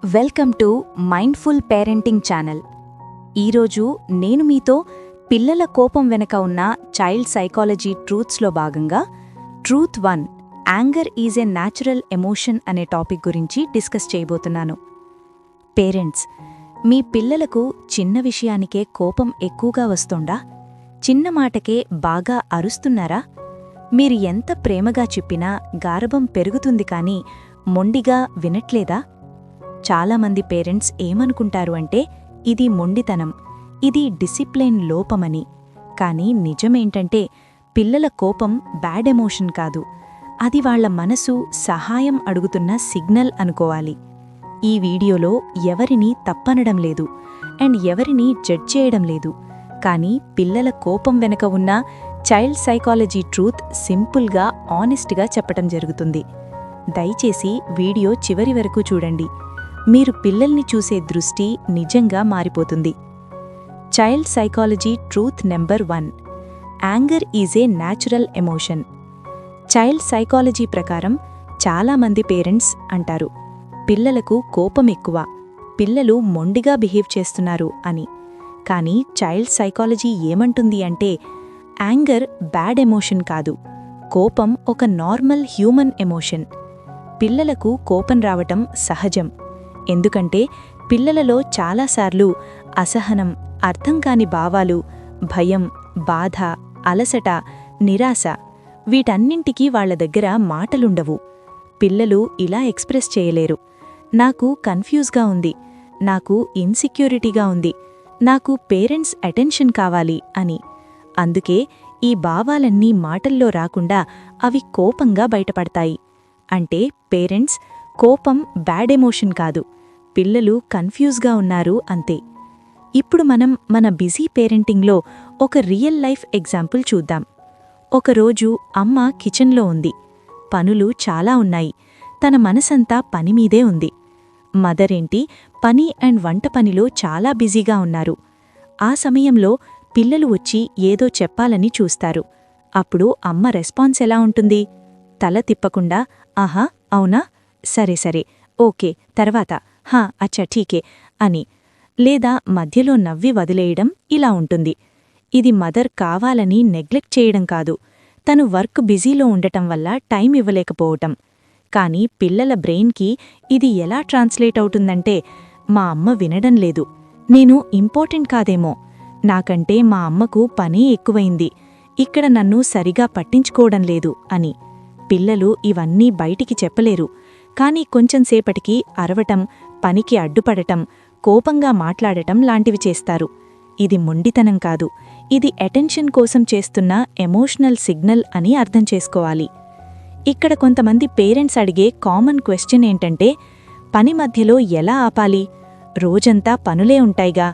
Welcome to mindful parenting channel. ఈరోజు నేను మీతో పిల్లల కోపం వెనక ఉన్న చైల్డ్ సైకాలజీ ట్రూత్స్లో భాగంగా truth 1 anger is a natural emotion అనే టాపిక్ గురించి డిస్కస్ చేయబోతున్నాను. పేరెంట్స్, మీ పిల్లలకు చిన్న విషయానికే కోపం ఎక్కువగా వస్తుందా? చిన్న మాటకే బాగా అరుస్తున్నారా? మీరు ఎంత ప్రేమగా చెప్పినా గారభం పెరుగుతుంది కానీ మొండిగా వినట్లేదా? చాలామంది పేరెంట్స్ ఏమనుకుంటారు అంటే ఇది మొండితనం, ఇది డిసిప్లిన్ లోపమని. కానీ నిజమేంటంటే పిల్లల కోపం బ్యాడ్ ఎమోషన్ కాదు, అది వాళ్ల మనసు సహాయం అడుగుతున్న సిగ్నల్ అనుకోవాలి. ఈ వీడియోలో ఎవరినీ తప్పనడం లేదు అండ్ ఎవరినీ జడ్జ్ చేయడం లేదు, కానీ పిల్లల కోపం వెనక ఉన్న చైల్డ్ సైకాలజీ ట్రూత్ సింపుల్గా ఆనెస్ట్గా చెప్పటం జరుగుతుంది. దయచేసి వీడియో చివరి వరకు చూడండి. మీరు పిల్లల్ని చూసే దృష్టి నిజంగా మారిపోతుంది. Child psychology truth number 1 anger is a natural emotion. Child psychology ప్రకారం చాలామంది పేరెంట్స్ అంటారు పిల్లలకు కోపం ఎక్కువ, పిల్లలు మొండిగా బిహేవ్ చేస్తున్నారు అని. కానీ చైల్డ్ సైకాలజీ ఏమంటుంది అంటే యాంగర్ బ్యాడ్ ఎమోషన్ కాదు, కోపం ఒక నార్మల్ హ్యూమన్ ఎమోషన్. పిల్లలకు కోపం రావటం సహజం, ఎందుకంటే పిల్లలలో చాలాసార్లు అసహనం, అర్థం కాని భావాలు, భయం, బాధ, అలసట, నిరాశ వీటన్నింటికీ వాళ్ల దగ్గర మాటలుండవు. పిల్లలు ఇలా ఎక్స్ప్రెస్ చేయలేరు. నాకు కన్ఫ్యూజ్గా ఉంది, నాకు ఇన్సెక్యూరిటీగా ఉంది, నాకు పేరెంట్స్ అటెన్షన్ కావాలి అని. అందుకే ఈ భావాలన్నీ మాటల్లో రాకుండా అవి కోపంగా బయటపడతాయి. అంటే పేరెంట్స్, కోపం బ్యాడ్ ఎమోషన్ కాదు, పిల్లలు కన్ఫ్యూజ్గా ఉన్నారు అంతే. ఇప్పుడు మనం మన బిజీ పేరెంటింగ్లో ఒక రియల్ లైఫ్ ఎగ్జాంపుల్ చూద్దాం. ఒకరోజు అమ్మ కిచెన్లో ఉంది, పనులు చాలా ఉన్నాయి, తన మనసంతా పనిమీదే ఉంది. మదరేంటి పని అండ్ వంట పనిలో చాలా బిజీగా ఉన్నారు. ఆ సమయంలో పిల్లలు వచ్చి ఏదో చెప్పాలని చూస్తారు. అప్పుడు అమ్మ రెస్పాన్స్ ఎలా ఉంటుంది? తల తిప్పకుండా ఆహా అవునా, సరే సరే, ఓకే, తర్వాత హా అచ్చా ఠీకే అని, లేదా మధ్యలో నవ్వి వదిలేయడం ఇలా ఉంటుంది. ఇది మదర్ కావాలని నెగ్లెక్ట్ చేయడం కాదు, తను వర్క్ బిజీలో ఉండటం వల్ల టైం ఇవ్వలేకపోవటం. కానీ పిల్లల బ్రెయిన్కి ఇది ఎలా ట్రాన్స్లేట్ అవుతుందంటే మా అమ్మ వినడం లేదు, నేను ఇంపార్టెంట్ కాదేమో, నాకంటే మా అమ్మకు పనే ఎక్కువైంది, ఇక్కడ నన్ను సరిగా పట్టించుకోవడం లేదు అని. పిల్లలు ఇవన్నీ బయటికి చెప్పలేరు, కానీ కొంచెంసేపటికి అరవటం, పనికి అడ్డుపడటం, కోపంగా మాట్లాడటం లాంటివి చేస్తారు. ఇది మొండితనం కాదు, ఇది అటెన్షన్ కోసం చేస్తున్న ఎమోషనల్ సిగ్నల్ అని అర్థం చేసుకోవాలి. ఇక్కడ కొంతమంది పేరెంట్స్ అడిగే కామన్ క్వశ్చన్ ఏంటంటే పని మధ్యలో ఎలా ఆపాలి? రోజంతా పనులే ఉంటాయిగా,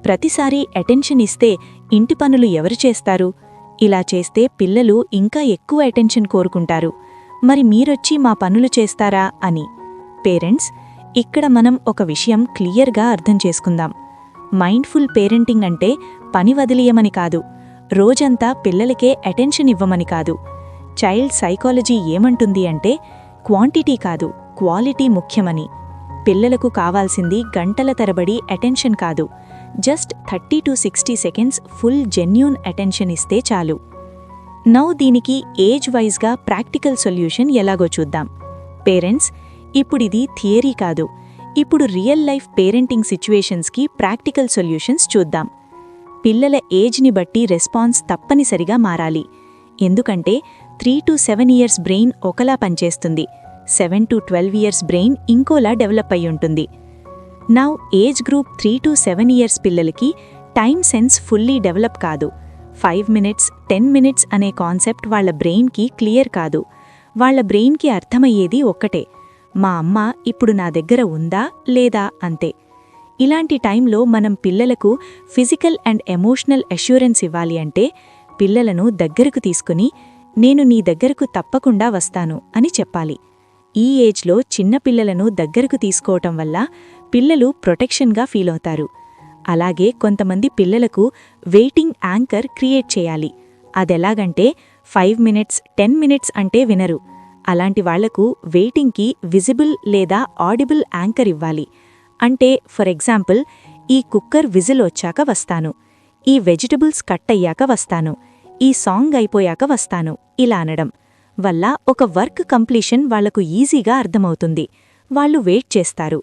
ప్రతిసారి అటెన్షన్ ఇస్తే ఇంటి పనులు ఎవరు చేస్తారు? ఇలా చేస్తే పిల్లలు ఇంకా ఎక్కువ అటెన్షన్ కోరుకుంటారు, మరి మీరొచ్చి మా పనులు చేస్తారా అని. పేరెంట్స్, ఇక్కడ మనం ఒక విషయం క్లియర్గా అర్థం చేసుకుందాం. మైండ్ఫుల్ పేరెంటింగ్ అంటే పని వదిలియమని కాదు, రోజంతా పిల్లలకే అటెన్షన్ ఇవ్వమని కాదు. చైల్డ్ సైకాలజీ ఏమంటుంది అంటే క్వాంటిటీ కాదు, క్వాలిటీ ముఖ్యమని. పిల్లలకు కావాల్సింది గంటల తరబడి అటెన్షన్ కాదు, just 30 to 60 seconds full genuine attention ఇస్తే చాలు. నౌ దీనికి ఏజ్ వైజ్గా ప్రాక్టికల్ సొల్యూషన్ ఎలాగో చూద్దాం. పేరెంట్స్, ఇప్పుడిది థియరీ కాదు, ఇప్పుడు రియల్ లైఫ్ పేరెంటింగ్ సిచ్యువేషన్స్కి ప్రాక్టికల్ సొల్యూషన్స్ చూద్దాం. పిల్లల ఏజ్ని బట్టి రెస్పాన్స్ తప్పనిసరిగా మారాలి, ఎందుకంటే 3 to 7 ఇయర్స్ బ్రెయిన్ ఒకలా పనిచేస్తుంది, 7 to 12 ఇయర్స్ బ్రెయిన్ ఇంకోలా డెవలప్ అయి ఉంటుంది. Now age group 3 to 7 years పిల్లలకి టైమ్ సెన్స్ ఫుల్లీ డెవలప్ కాదు. 5 minutes 10 minutes అనే కాన్సెప్ట్ వాళ్ల బ్రెయిన్కి క్లియర్ కాదు. వాళ్ల బ్రెయిన్కి అర్థమయ్యేది ఒక్కటే, మా అమ్మ ఇప్పుడు నా దగ్గర ఉందా లేదా అంతే. ఇలాంటి టైంలో మనం పిల్లలకు ఫిజికల్ అండ్ ఎమోషనల్ అష్యూరెన్స్ ఇవ్వాలి అంటే పిల్లలను దగ్గరకు తీసుకుని నేను నీ దగ్గరకు తప్పకుండా వస్తాను అని చెప్పాలి. ఈ ఏజ్లో చిన్నపిల్లలను దగ్గరకు తీసుకోవటం వల్ల పిల్లలు ప్రొటెక్షన్గా ఫీలవుతారు. అలాగే కొంతమంది పిల్లలకు వెయిటింగ్ యాంకర్ క్రియేట్ చేయాలి. అదెలాగంటే 5 minutes 10 minutes అంటే వినరు. అలాంటి వాళ్లకు వెయిటింగ్కి విజిబుల్ లేదా ఆడిబుల్ యాంకర్ ఇవ్వాలి. అంటే ఫర్ ఎగ్జాంపుల్, ఈ కుక్కర్ విజిల్ వచ్చాక వస్తాను, ఈ వెజిటబుల్స్ కట్ అయ్యాక వస్తాను, ఈ సాంగ్ అయిపోయాక వస్తాను ఇలా అనడం వల్ల ఒక వర్క్ కంప్లీషన్ వాళ్లకు ఈజీగా అర్థమవుతుంది. వాళ్ళు వెయిట్ చేస్తారు.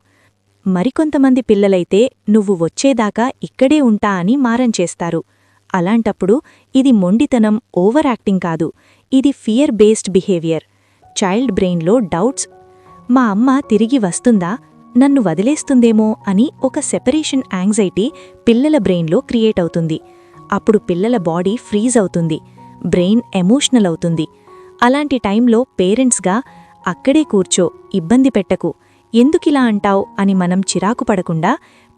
మరికొంతమంది పిల్లలైతే నువ్వు వచ్చేదాకా ఇక్కడే ఉంటా అని మారం చేస్తారు. అలాంటప్పుడు ఇది మొండితనం, ఓవర్ యాక్టింగ్ కాదు, ఇది ఫియర్ బేస్డ్ బిహేవియర్. చైల్డ్ బ్రెయిన్లో డౌట్స్, మా అమ్మ తిరిగి వస్తుందా, నన్ను వదిలేస్తుందేమో అని ఒక సెపరేషన్ యాంగ్జైటీ పిల్లల బ్రెయిన్లో క్రియేట్ అవుతుంది. అప్పుడు పిల్లల బాడీ ఫ్రీజ్ అవుతుంది, బ్రెయిన్ ఎమోషనల్ అవుతుంది. అలాంటి టైంలో పేరెంట్స్గా అక్కడే కూర్చో, ఇబ్బంది పెట్టకు, ఎందుకిలా అంటావ్ అని మనం చిరాకు పడకుండా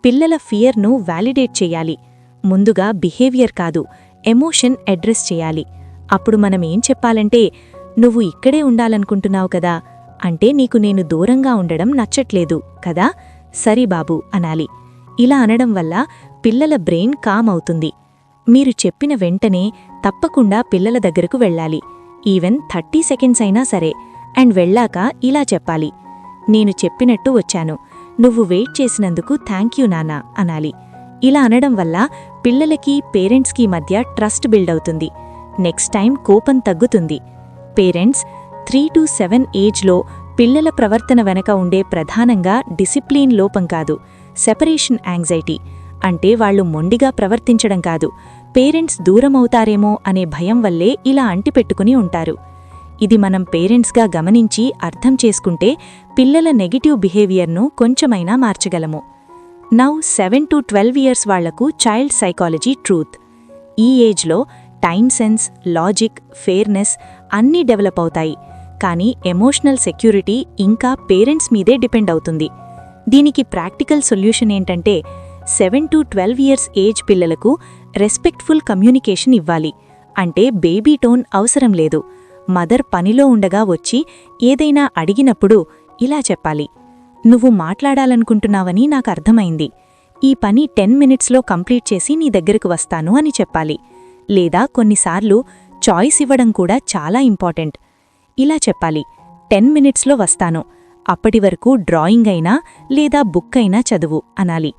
పిల్లల ఫియర్ను వ్యాలిడేట్ చెయ్యాలి. ముందుగా బిహేవియర్ కాదు, ఎమోషన్ అడ్రెస్ చేయాలి. అప్పుడు మనమేం చెప్పాలంటే, నువ్వు ఇక్కడే ఉండాలనుకుంటున్నావు కదా, అంటే నీకు నేను దూరంగా ఉండడం నచ్చట్లేదు కదా, సరి బాబూ అనాలి. ఇలా అనడం వల్ల పిల్లల బ్రెయిన్ కామ్ అవుతుంది. మీరు చెప్పిన వెంటనే తప్పకుండా పిల్లల దగ్గరకు వెళ్ళాలి. ఈవెన్ 30 సెకండ్స్ అయినా సరే. అండ్ వెళ్ళాక ఇలా చెప్పాలి, నేను చెప్పినట్టు వచ్చాను, నువ్వు వెయిట్ చేసినందుకు థ్యాంక్యూ నాన్నా అనాలి. ఇలా అనడం వల్ల పిల్లలకి పేరెంట్స్కి మధ్య ట్రస్ట్ బిల్డ్ అవుతుంది. నెక్స్ట్ టైం కోపం తగ్గుతుంది. పేరెంట్స్ 3 to 7 ఏజ్లో పిల్లల ప్రవర్తన వెనక ఉండే ప్రధానంగా డిసిప్లిన్ లోపం కాదు, సెపరేషన్ యాంగ్జైటీ. అంటే వాళ్లు మొండిగా ప్రవర్తించడం కాదు, పేరెంట్స్ దూరమవుతారేమో అనే భయం వల్లే ఇలా అంటిపెట్టుకుని ఉంటారు. ఇది మనం పేరెంట్స్గా గమనించి అర్థం చేసుకుంటే పిల్లల నెగటివ్ బిహేవియర్ను కొంచెమైనా మార్చగలము. నౌ 7 to 12 ఇయర్స్ వాళ్లకు చైల్డ్ సైకాలజీ ట్రూత్. ఈ ఏజ్లో టైమ్ సెన్స్, లాజిక్, ఫెయిర్నెస్ అన్నీ డెవలప్ అవుతాయి. కానీ ఎమోషనల్ సెక్యూరిటీ ఇంకా పేరెంట్స్ మీదే డిపెండ్ అవుతుంది. దీనికి ప్రాక్టికల్ సొల్యూషన్ ఏంటంటే 7 to 12 ఇయర్స్ ఏజ్ పిల్లలకు రెస్పెక్ట్ఫుల్ కమ్యూనికేషన్ ఇవ్వాలి. అంటే బేబీ టోన్ అవసరం లేదు. మదర్ పనిలో ఉండగా వచ్చి ఏదైనా అడిగినప్పుడు ఇలా చెప్పాలి, నువ్వు మాట్లాడాలనుకుంటున్నావని నాకు అర్థమైంది, ఈ పని 10 మినిట్స్లో కంప్లీట్ చేసి నీ దగ్గరకు వస్తాను అని చెప్పాలి. లేదా కొన్నిసార్లు చాయిస్ ఇవ్వడం కూడా చాలా ఇంపార్టెంట్. ఇలా చెప్పాలి, 10 మినిట్స్లో వస్తాను, అప్పటి వరకు డ్రాయింగ్ అయినా లేదా బుక్ అయినా చదువు అనాలి.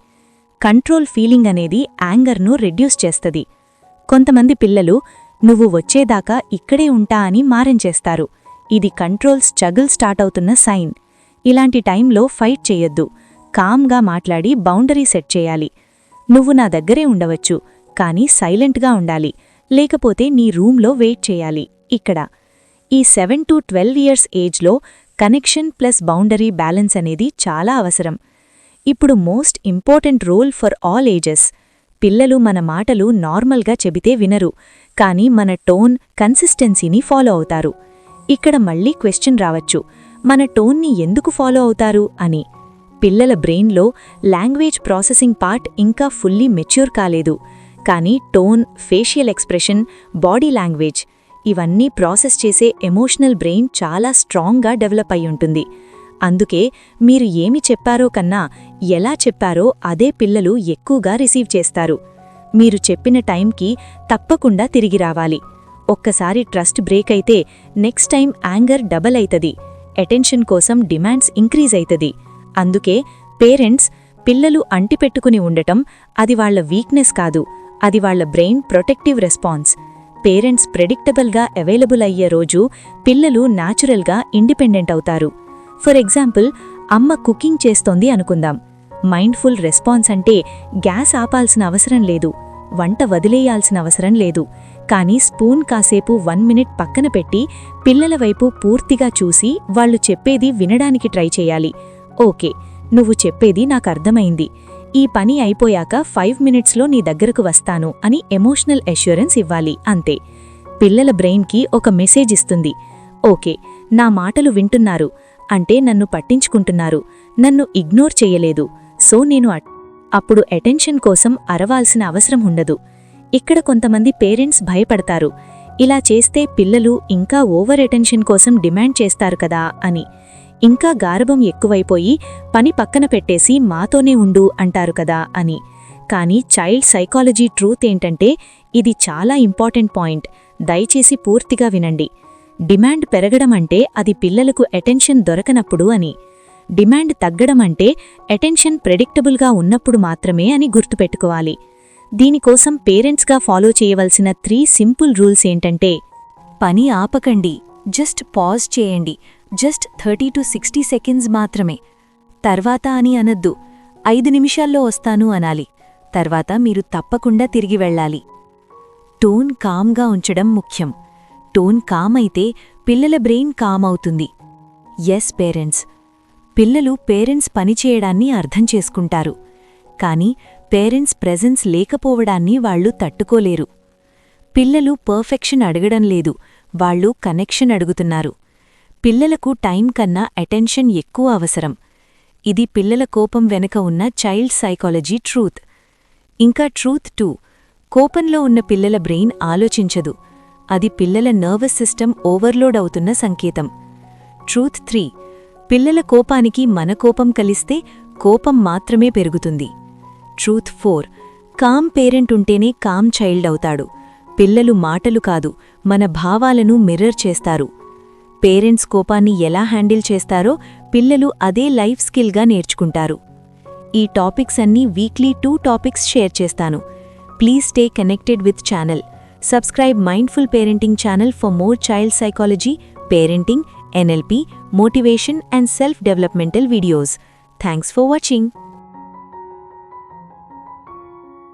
కంట్రోల్ ఫీలింగ్ అనేది యాంగర్ను రెడ్యూస్ చేస్తది. కొంతమంది పిల్లలు నువ్వు వచ్చేదాకా ఇక్కడే ఉంటా అని మారం చేస్తారు. ఇది కంట్రోల్ స్ట్రగుల్ స్టార్ట్ అవుతున్న సైన్. ఇలాంటి టైంలో ఫైట్ చేయొద్దు, కామ్గా మాట్లాడి బౌండరీ సెట్ చేయాలి. నువ్వు నా దగ్గరే ఉండవచ్చు, కానీ సైలెంట్గా ఉండాలి, లేకపోతే నీ రూమ్లో వెయిట్ చేయాలి. ఇక్కడ ఈ 7 to 12 ఇయర్స్ ఏజ్లో కనెక్షన్ ప్లస్ బౌండరీ బ్యాలెన్స్ అనేది చాలా అవసరం. ఇప్పుడు most important role for all ages. పిల్లలు మన మాటలు నార్మల్గా చెబితే వినరు, కానీ మన టోన్, కన్సిస్టెన్సీని ఫాలో అవుతారు. ఇక్కడ మళ్ళీ క్వెశ్చన్ రావచ్చు, మన టోన్ని ఎందుకు ఫాలో అవుతారు అని. పిల్లల బ్రెయిన్లో లాంగ్వేజ్ ప్రాసెసింగ్ పార్ట్ ఇంకా ఫుల్లీ మెచ్యూర్ కాలేదు. కానీ tone, facial expression, body language ఇవన్నీ ప్రాసెస్ చేసే ఎమోషనల్ బ్రెయిన్ చాలా స్ట్రాంగ్గా డెవలప్ అయి ఉంటుంది. అందుకే మీరు ఏమి చెప్పారో కన్నా ఎలా చెప్పారో అదే పిల్లలు ఎక్కువగా రిసీవ్ చేస్తారు. మీరు చెప్పిన టైంకి తప్పకుండా తిరిగి రావాలి. ఒక్కసారి ట్రస్ట్ బ్రేక్ అయితే నెక్స్ట్ టైం యాంగర్ డబల్ అయితది, అటెన్షన్ కోసం డిమాండ్స్ ఇంక్రీజ్ అయితది. అందుకే పేరెంట్స్ పిల్లలు అంటిపెట్టుకుని ఉండటం అది వాళ్ల వీక్నెస్ కాదు, అది వాళ్ల బ్రెయిన్ ప్రొటెక్టివ్ రెస్పాన్స్. పేరెంట్స్ ప్రెడిక్టబుల్గా అవైలబుల్ అయ్యే రోజు పిల్లలు న్యాచురల్గా ఇండిపెండెంట్ అవుతారు. ఫర్ ఎగ్జాంపుల్, అమ్మ కుకింగ్ చేస్తోంది అనుకుందాం. మైండ్ఫుల్ రెస్పాన్స్ అంటే గ్యాస్ ఆపాల్సిన అవసరం లేదు, వంట వదిలేయాల్సిన అవసరం లేదు. కానీ స్పూన్ కాసేపు 1 మినిట్ పక్కన పెట్టి పిల్లల వైపు పూర్తిగా చూసి వాళ్లు చెప్పేది వినడానికి ట్రై చేయాలి. ఓకే, నువ్వు చెప్పేది నాకు అర్థమైంది, ఈ పని అయిపోయాక 5 మినిట్స్లో నీ దగ్గరకు వస్తాను అని ఎమోషనల్ అష్యూరెన్స్ ఇవ్వాలి. అంతే. పిల్లల బ్రెయిన్కి ఒక మెసేజ్ ఇస్తుంది, ఓకే, నా మాటలు వింటున్నారు, అంటే నన్ను పట్టించుకుంటున్నారు, నన్ను ఇగ్నోర్ చెయ్యలేదు, సో నేను అప్పుడు అటెన్షన్ కోసం అరవాల్సిన అవసరం ఉండదు. ఇక్కడ కొంతమంది పేరెంట్స్ భయపడతారు, ఇలా చేస్తే పిల్లలు ఇంకా ఓవర్ అటెన్షన్ కోసం డిమాండ్ చేస్తారు కదా అని. ఇంకా గారభం ఎక్కువైపోయి పని పక్కన పెట్టేసి మాతోనే ఉండు అంటారు కదా అని. కానీ చైల్డ్ సైకాలజీ ట్రూత్ ఏంటంటే ఇది చాలా ఇంపార్టెంట్ పాయింట్, దయచేసి పూర్తిగా వినండి. డిమాండ్ పెరగడం అంటే అది పిల్లలకు అటెన్షన్ దొరకనప్పుడు అని. డిమాండ్ తగ్గడం అంటే అటెన్షన్ ప్రెడిక్టబుల్గా ఉన్నప్పుడు మాత్రమే అని గుర్తుపెట్టుకోవాలి. దీనికోసం పేరెంట్స్గా ఫాలో చేయవలసిన 3 సింపుల్ రూల్స్ ఏంటంటే: పని ఆపకండి, జస్ట్ పాజ్ చేయండి, జస్ట్ 30 to 60 సెకండ్స్ మాత్రమే. తర్వాత అని అనద్దు, 5 నిమిషాల్లో వస్తాను అనాలి. తర్వాత మీరు తప్పకుండా తిరిగి వెళ్ళాలి. టోన్ కామ్గా ఉంచడం ముఖ్యం. టోన్ కామ్ అయితే పిల్లల బ్రెయిన్ కామ్ అవుతుంది. ఎస్ పేరెంట్స్, పిల్లలు పేరెంట్స్ పనిచేయడాన్ని అర్థం చేసుకుంటారు, కానీ పేరెంట్స్ ప్రెజెన్స్ లేకపోవడాన్ని వాళ్లు తట్టుకోలేరు. పిల్లలు పర్ఫెక్షన్ అడగడం లేదు, వాళ్లు కనెక్షన్ అడుగుతున్నారు. పిల్లలకు టైం కన్నా అటెన్షన్ ఎక్కువ అవసరం. ఇది పిల్లల కోపం వెనుక ఉన్న చైల్డ్ సైకాలజీ ట్రూత్. ఇంకా ట్రూత్ 2, కోపంలో ఉన్న పిల్లల బ్రెయిన్ ఆలోచించదు, అది పిల్లల నర్వస్ సిస్టమ్ ఓవర్లోడ్ అవుతున్న సంకేతం. ట్రూత్ 3, పిల్లల కోపానికి మన కోపం కలిస్తే కోపం మాత్రమే పెరుగుతుంది. ట్రూత్ 4, కామ్ పేరెంట్ ఉంటేనే కామ్ చైల్డ్ అవుతాడు. పిల్లలు మాటలు కాదు, మన భావాలను మిర్రర్ చేస్తారు. పేరెంట్స్ కోపాన్ని ఎలా హ్యాండిల్ చేస్తారో పిల్లలు అదే లైఫ్ స్కిల్గా నేర్చుకుంటారు. ఈ టాపిక్స్ అన్నీ వీక్లీ 2 టాపిక్స్ షేర్ చేస్తాను. Please stay connected with channel. Subscribe mindful parenting channel for more child psychology, parenting, NLP, motivation and self-developmental videos. Thanks for watching.